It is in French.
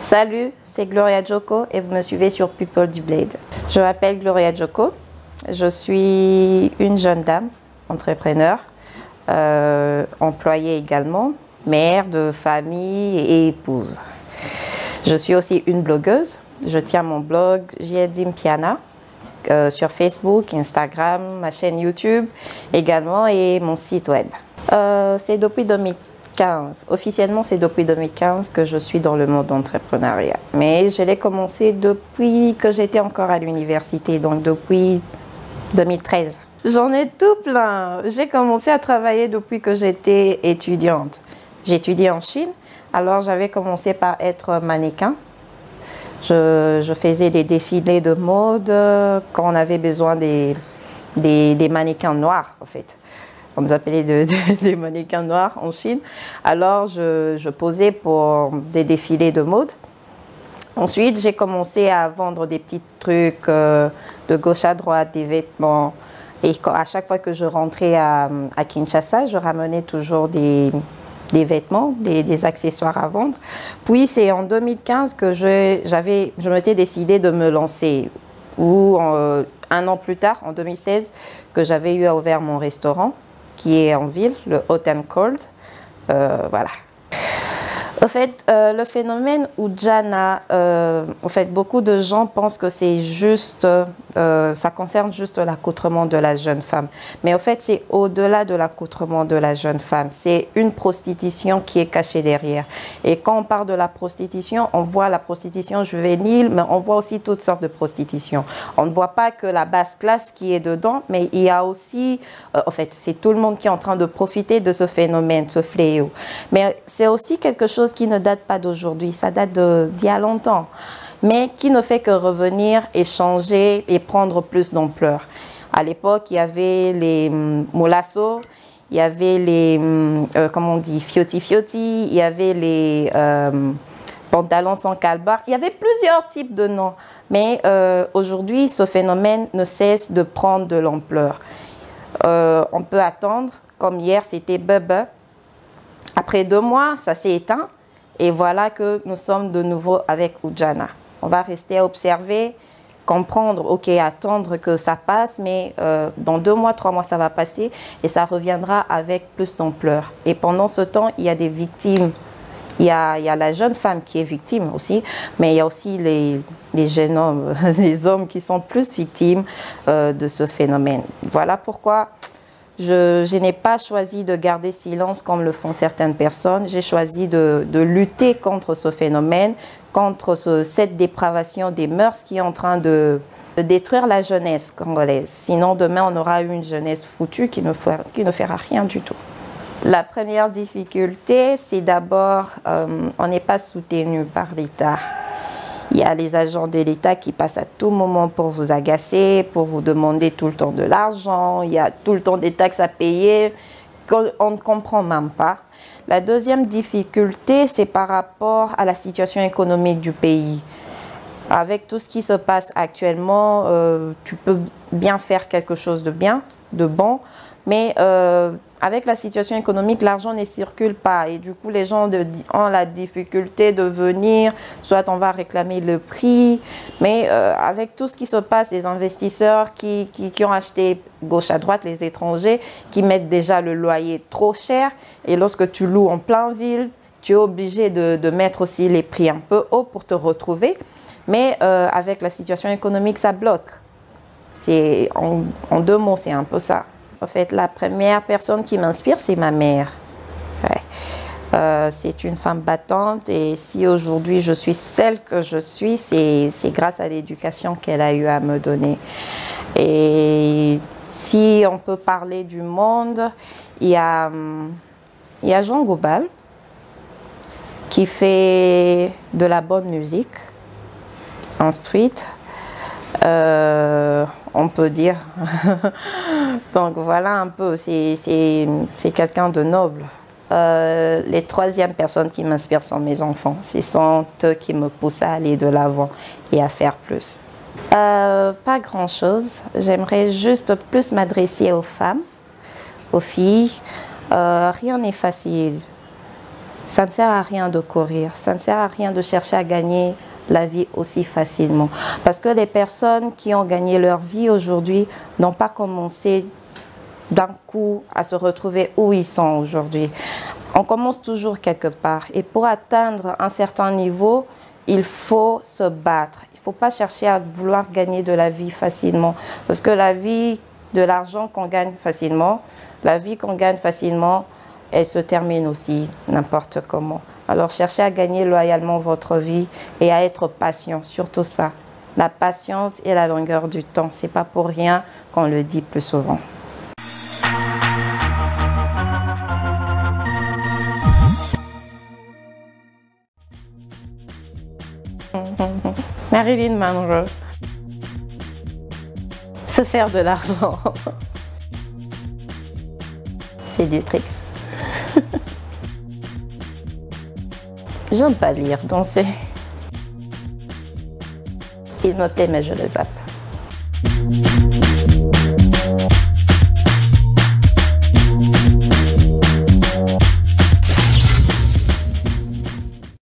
Salut, c'est Gloria Joko et vous me suivez sur People du Blade. Je m'appelle Gloria Joko, je suis une jeune dame, entrepreneur, employée également, mère de famille et épouse. Je suis aussi une blogueuse, je tiens mon blog Jiedim Piana sur Facebook, Instagram, ma chaîne YouTube également et mon site web. C'est depuis 2015. Officiellement, c'est depuis 2015 que je suis dans le monde d'entrepreneuriat. Mais je l'ai commencé depuis que j'étais encore à l'université, donc depuis 2013. J'en ai tout plein. J'ai commencé à travailler depuis que j'étais étudiante. J'étudiais en Chine, alors j'avais commencé par être mannequin. Je faisais des défilés de mode quand on avait besoin des mannequins noirs, en fait. On nous appelait des mannequins noirs en Chine. Alors, je posais pour des défilés de mode. Ensuite, j'ai commencé à vendre des petits trucs de gauche à droite, des vêtements. Et à chaque fois que je rentrais à Kinshasa, je ramenais toujours des vêtements, des accessoires à vendre. Puis, c'est en 2015 que je m'étais décidée de me lancer. Ou un an plus tard, en 2016, que j'avais eu à ouvrir mon restaurant qui est en ville, le Hot and Cold. Voilà. En fait, le phénomène Ujana, en fait, beaucoup de gens pensent que c'est juste, ça concerne juste l'accoutrement de la jeune femme. Mais en fait, c'est au-delà de l'accoutrement de la jeune femme. C'est une prostitution qui est cachée derrière. Et quand on parle de la prostitution, on voit la prostitution juvénile, mais on voit aussi toutes sortes de prostitution. On ne voit pas que la basse classe qui est dedans, mais il y a aussi, en fait, c'est tout le monde qui est en train de profiter de ce phénomène, ce fléau. Mais c'est aussi quelque chose qui ne date pas d'aujourd'hui, ça date d'il y a longtemps, mais qui ne fait que revenir et changer et prendre plus d'ampleur. À l'époque, il y avait les molassos, il y avait les, comment on dit, fioti-fioti, il y avait les pantalons sans calbar, il y avait plusieurs types de noms. Mais aujourd'hui, ce phénomène ne cesse de prendre de l'ampleur. On peut attendre, comme hier, c'était Bebe. Après 2 mois, ça s'est éteint et voilà que nous sommes de nouveau avec Ujana. On va rester à observer, comprendre, ok, attendre que ça passe, mais dans 2 mois, 3 mois, ça va passer et ça reviendra avec plus d'ampleur. Et pendant ce temps, il y a des victimes. Il y a la jeune femme qui est victime aussi, mais il y a aussi les jeunes hommes, les hommes qui sont plus victimes de ce phénomène. Voilà pourquoi je n'ai pas choisi de garder silence comme le font certaines personnes. J'ai choisi de lutter contre ce phénomène, contre cette dépravation des mœurs qui est en train de détruire la jeunesse congolaise. Sinon, demain, on aura une jeunesse foutue qui ne fera rien du tout. La première difficulté, c'est d'abord, on n'est pas soutenu par l'État. Il y a les agents de l'État qui passent à tout moment pour vous agacer, pour vous demander tout le temps de l'argent. Il y a tout le temps des taxes à payer qu'on ne comprend même pas. La deuxième difficulté, c'est par rapport à la situation économique du pays. Avec tout ce qui se passe actuellement, tu peux bien faire quelque chose de bien, de bon, mais avec la situation économique, l'argent ne circule pas et du coup les gens ont la difficulté de venir, soit on va réclamer le prix, mais avec tout ce qui se passe, les investisseurs qui ont acheté gauche à droite, les étrangers, qui mettent déjà le loyer trop cher et lorsque tu loues en plein ville, tu es obligé de mettre aussi les prix un peu hauts pour te retrouver, mais avec la situation économique, ça bloque. C'est en 2 mots, c'est un peu ça. En fait, la première personne qui m'inspire, c'est ma mère. Ouais. C'est une femme battante et si aujourd'hui je suis celle que je suis, c'est grâce à l'éducation qu'elle a eu à me donner. Et si on peut parler du monde, il y a Jean Goubal qui fait de la bonne musique, instruite. On peut dire. Donc voilà un peu, c'est quelqu'un de noble. Les 3e personnes qui m'inspirent sont mes enfants. Ce sont eux qui me poussent à aller de l'avant et à faire plus. Pas grand-chose. J'aimerais juste plus m'adresser aux femmes, aux filles. Rien n'est facile. Ça ne sert à rien de courir, ça ne sert à rien de chercher à gagner la vie aussi facilement. Parce que les personnes qui ont gagné leur vie aujourd'hui n'ont pas commencé d'un coup à se retrouver où ils sont aujourd'hui. On commence toujours quelque part. Et pour atteindre un certain niveau, il faut se battre. Il ne faut pas chercher à vouloir gagner de la vie facilement. Parce que la vie, de l'argent qu'on gagne facilement, la vie qu'on gagne facilement, elle se termine aussi n'importe comment. Alors cherchez à gagner loyalement votre vie et à être patient, surtout ça. La patience et la longueur du temps, c'est pas pour rien qu'on le dit plus souvent. Marilyn Monroe. Se faire de l'argent. C'est du tricks. J'aime pas lire, danser. Il me plaît, mais je le zappe.